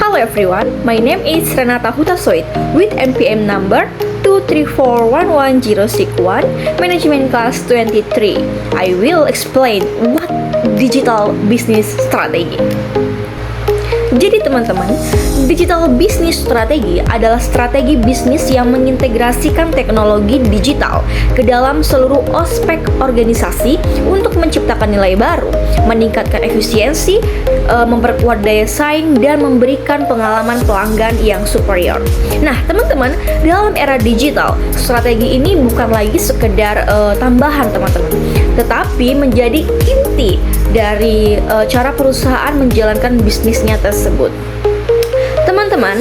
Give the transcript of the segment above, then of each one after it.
Hello everyone, my name is Renata Hutasoid with NPM number 2341161, Management Class 23. I will explain what digital business strategy. Jadi teman-teman, digital business strategi adalah strategi bisnis yang mengintegrasikan teknologi digital ke dalam seluruh aspek organisasi untuk menciptakan nilai baru, meningkatkan efisiensi, memperkuat daya saing, dan memberikan pengalaman pelanggan yang superior. Nah teman-teman, dalam era digital, strategi ini bukan lagi sekedar tambahan teman-teman, tetapi menjadi inti dari cara perusahaan menjalankan bisnisnya tersebut. Teman-teman,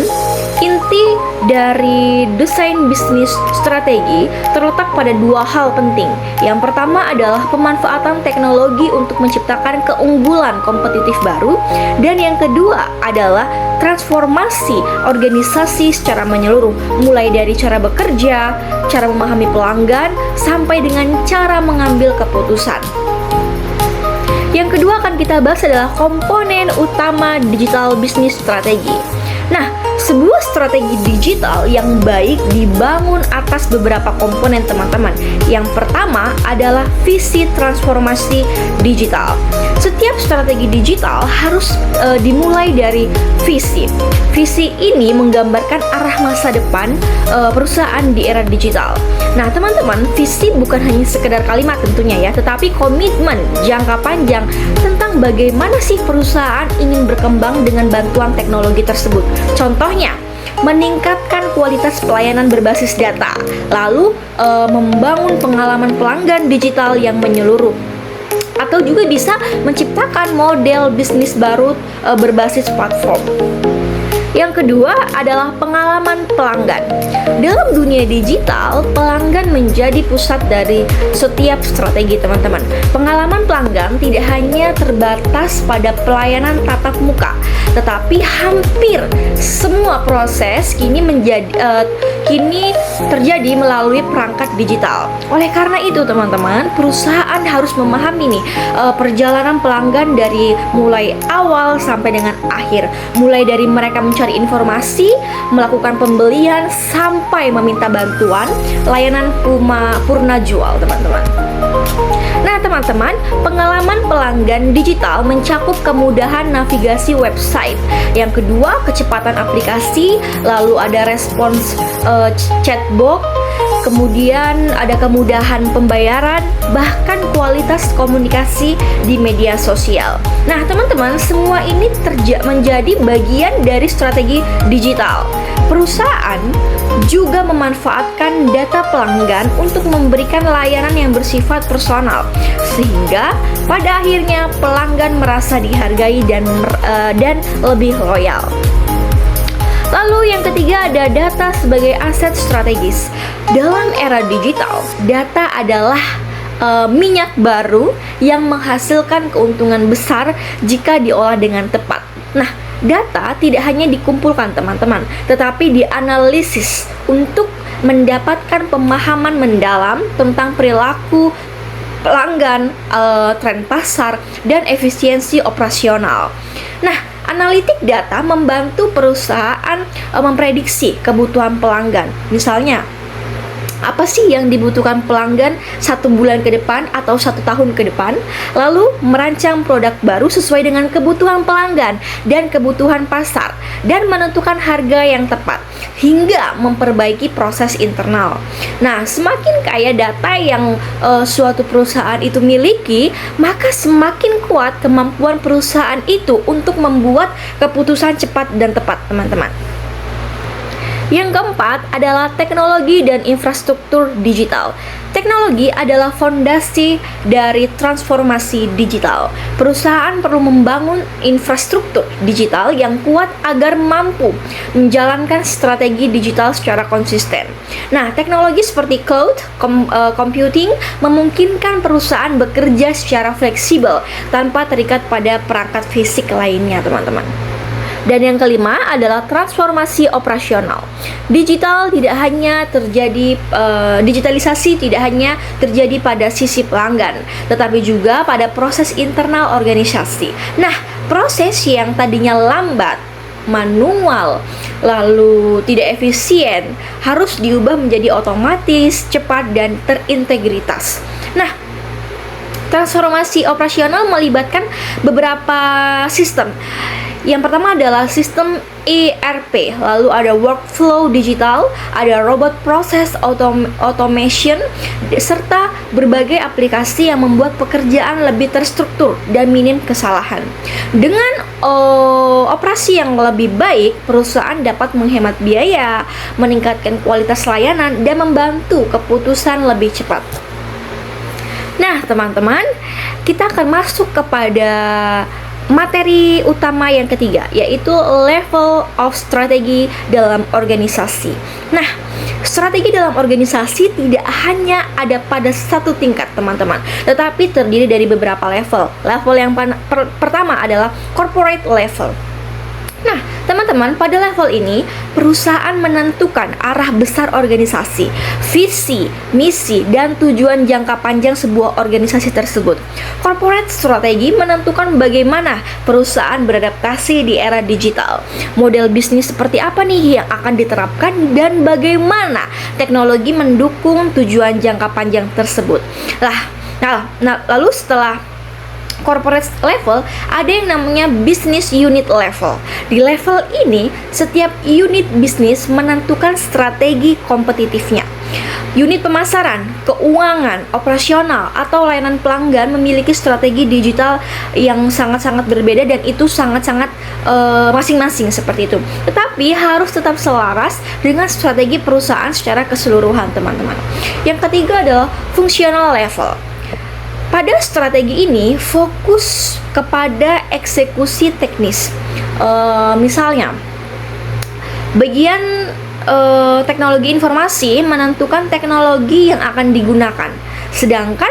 inti dari desain bisnis strategi terletak pada dua hal penting. Yang pertama adalah pemanfaatan teknologi untuk menciptakan keunggulan kompetitif baru, dan yang kedua adalah transformasi organisasi secara menyeluruh, mulai dari cara bekerja, cara memahami pelanggan, sampai dengan cara mengambil keputusan. Yang kedua akan kita bahas adalah komponen utama digital business strategi. Nah, sebuah strategi digital yang baik dibangun atas beberapa komponen teman-teman. Yang pertama adalah visi transformasi digital. Setiap strategi digital harus dimulai dari visi. Visi ini menggambarkan arah masa depan perusahaan di era digital. Nah teman-teman, visi bukan hanya sekedar kalimat tentunya ya, tetapi komitmen jangka panjang tentang bagaimana sih perusahaan ingin berkembang dengan bantuan teknologi tersebut. Contohnya, meningkatkan kualitas pelayanan berbasis data, lalu membangun pengalaman pelanggan digital yang menyeluruh, atau juga bisa menciptakan model bisnis baru berbasis platform. Yang kedua adalah pengalaman pelanggan. Dalam dunia digital, pelanggan menjadi pusat dari setiap strategi teman-teman. Pengalaman pelanggan tidak hanya terbatas pada pelayanan tatap muka, tetapi hampir semua proses kini terjadi melalui perangkat digital. Oleh karena itu teman-teman, perusahaan harus memahami nih perjalanan pelanggan dari mulai awal sampai dengan akhir, mulai dari mereka mencari informasi, melakukan pembelian, sampai meminta bantuan, layanan purna jual teman-teman. Nah teman-teman, pengalaman pelanggan digital mencakup kemudahan navigasi website. Yang kedua, kecepatan aplikasi, lalu ada respons chatbot, kemudian ada kemudahan pembayaran, bahkan kualitas komunikasi di media sosial. Nah teman-teman, semua ini menjadi bagian dari strategi digital. Perusahaan juga memanfaatkan data pelanggan untuk memberikan layanan yang bersifat personal, sehingga pada akhirnya pelanggan merasa dihargai dan lebih loyal. Lalu yang ketiga ada data sebagai aset strategis. Dalam era digital, data adalah minyak baru yang menghasilkan keuntungan besar jika diolah dengan tepat. Nah, data tidak hanya dikumpulkan teman-teman, tetapi dianalisis untuk mendapatkan pemahaman mendalam tentang perilaku pelanggan, tren pasar, dan efisiensi operasional. Nah, analitik data membantu perusahaan memprediksi kebutuhan pelanggan. Misalnya, apa sih yang dibutuhkan pelanggan 1 bulan ke depan atau 1 tahun ke depan, lalu merancang produk baru sesuai dengan kebutuhan pelanggan dan kebutuhan pasar, dan menentukan harga yang tepat, hingga memperbaiki proses internal. Nah, semakin kaya data yang suatu perusahaan itu miliki, maka semakin kuat kemampuan perusahaan itu untuk membuat keputusan cepat dan tepat teman-teman. Yang keempat adalah teknologi dan infrastruktur digital. Teknologi adalah fondasi dari transformasi digital. Perusahaan perlu membangun infrastruktur digital yang kuat agar mampu menjalankan strategi digital secara konsisten. Nah, teknologi seperti cloud computing memungkinkan perusahaan bekerja secara fleksibel tanpa terikat pada perangkat fisik lainnya, teman-teman. Dan yang kelima adalah transformasi operasional. Digitalisasi tidak hanya terjadi pada sisi pelanggan, tetapi juga pada proses internal organisasi. Nah, proses yang tadinya lambat manual, lalu tidak efisien, harus diubah menjadi otomatis, cepat, dan terintegritas. Nah, transformasi operasional melibatkan beberapa sistem. Yang pertama adalah sistem ERP, lalu ada workflow digital, ada robot process automation, serta berbagai aplikasi yang membuat pekerjaan lebih terstruktur dan minim kesalahan. Dengan operasi yang lebih baik, perusahaan dapat menghemat biaya, meningkatkan kualitas layanan, dan membantu keputusan lebih cepat. Nah, teman-teman, kita akan masuk kepada materi utama yang ketiga, yaitu level of strategi dalam organisasi. Nah, strategi dalam organisasi tidak hanya ada pada satu tingkat, teman-teman, tetapi terdiri dari beberapa level. Level yang pertama adalah corporate level. Nah, teman-teman, pada level ini perusahaan menentukan arah besar organisasi, visi, misi, dan tujuan jangka panjang sebuah organisasi tersebut. Corporate strategi menentukan bagaimana perusahaan beradaptasi di era digital, model bisnis seperti apa nih yang akan diterapkan, dan bagaimana teknologi mendukung tujuan jangka panjang tersebut. Lalu setelah corporate level, ada yang namanya business unit level. Di level ini, setiap unit bisnis menentukan strategi kompetitifnya. Unit pemasaran, keuangan, operasional, atau layanan pelanggan memiliki strategi digital yang sangat-sangat berbeda, dan itu sangat-sangat masing-masing seperti itu. Tetapi harus tetap selaras dengan strategi perusahaan secara keseluruhan, teman-teman. Yang ketiga adalah functional level. Pada strategi ini fokus kepada eksekusi teknis. Misalnya, bagian teknologi informasi menentukan teknologi yang akan digunakan, sedangkan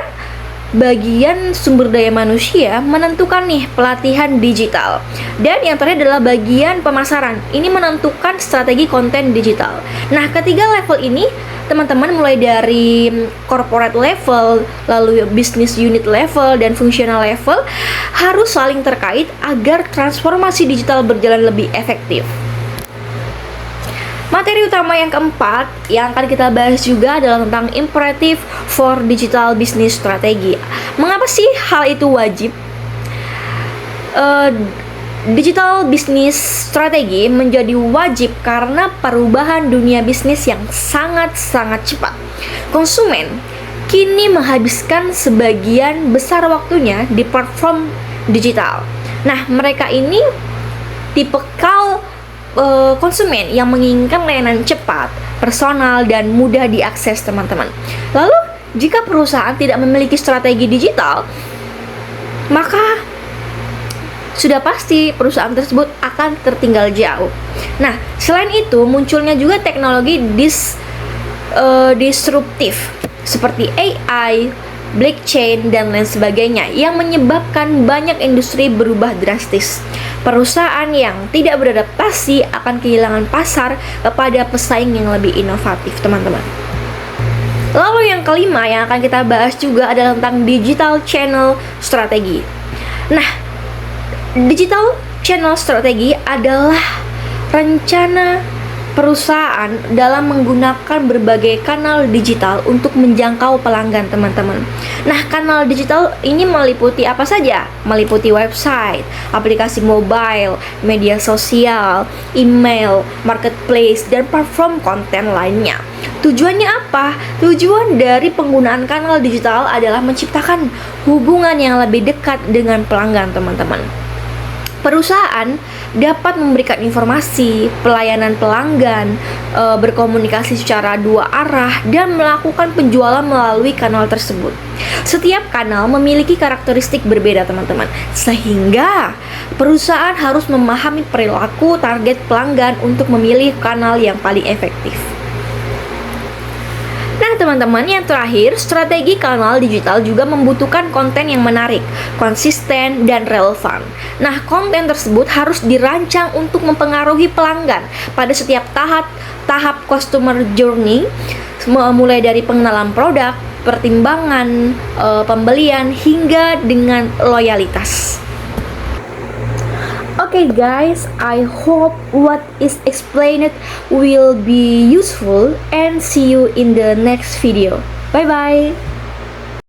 bagian sumber daya manusia menentukan nih pelatihan digital. Dan yang terakhir adalah bagian pemasaran. Ini menentukan strategi konten digital. Nah, ketiga level ini, teman-teman, mulai dari corporate level, lalu business unit level, dan functional level, harus saling terkait agar transformasi digital berjalan lebih efektif. Materi utama yang keempat yang akan kita bahas juga adalah tentang imperative for digital business strategy. Mengapa sih hal itu wajib? Digital business strategi menjadi wajib karena perubahan dunia bisnis yang sangat-sangat cepat. Konsumen kini menghabiskan sebagian besar waktunya di platform digital. Nah, mereka ini tipikal konsumen yang menginginkan layanan cepat, personal, dan mudah diakses, teman-teman. Lalu, jika perusahaan tidak memiliki strategi digital, maka sudah pasti perusahaan tersebut akan tertinggal jauh. Nah, selain itu munculnya juga teknologi disruptif seperti AI, blockchain, dan lain sebagainya yang menyebabkan banyak industri berubah drastis. Perusahaan yang tidak beradaptasi akan kehilangan pasar kepada pesaing yang lebih inovatif, teman-teman. Lalu yang kelima yang akan kita bahas juga adalah tentang digital channel strategi. Nah, digital channel strategi adalah rencana perusahaan dalam menggunakan berbagai kanal digital untuk menjangkau pelanggan, teman-teman. Nah, kanal digital ini meliputi apa saja? Meliputi website, aplikasi mobile, media sosial, email, marketplace, dan platform konten lainnya. Tujuannya apa? Tujuan dari penggunaan kanal digital adalah menciptakan hubungan yang lebih dekat dengan pelanggan, teman-teman. Perusahaan dapat memberikan informasi, pelayanan pelanggan, berkomunikasi secara dua arah, dan melakukan penjualan melalui kanal tersebut. Setiap kanal memiliki karakteristik berbeda, teman-teman, sehingga perusahaan harus memahami perilaku target pelanggan untuk memilih kanal yang paling efektif. Nah, teman-teman, yang terakhir, strategi kanal digital juga membutuhkan konten yang menarik, konsisten, dan relevan. Nah, konten tersebut harus dirancang untuk mempengaruhi pelanggan pada setiap tahap customer journey, mulai dari pengenalan produk, pertimbangan, pembelian, hingga dengan loyalitas. Okay guys, I hope what is explained will be useful and see you in the next video. Bye bye.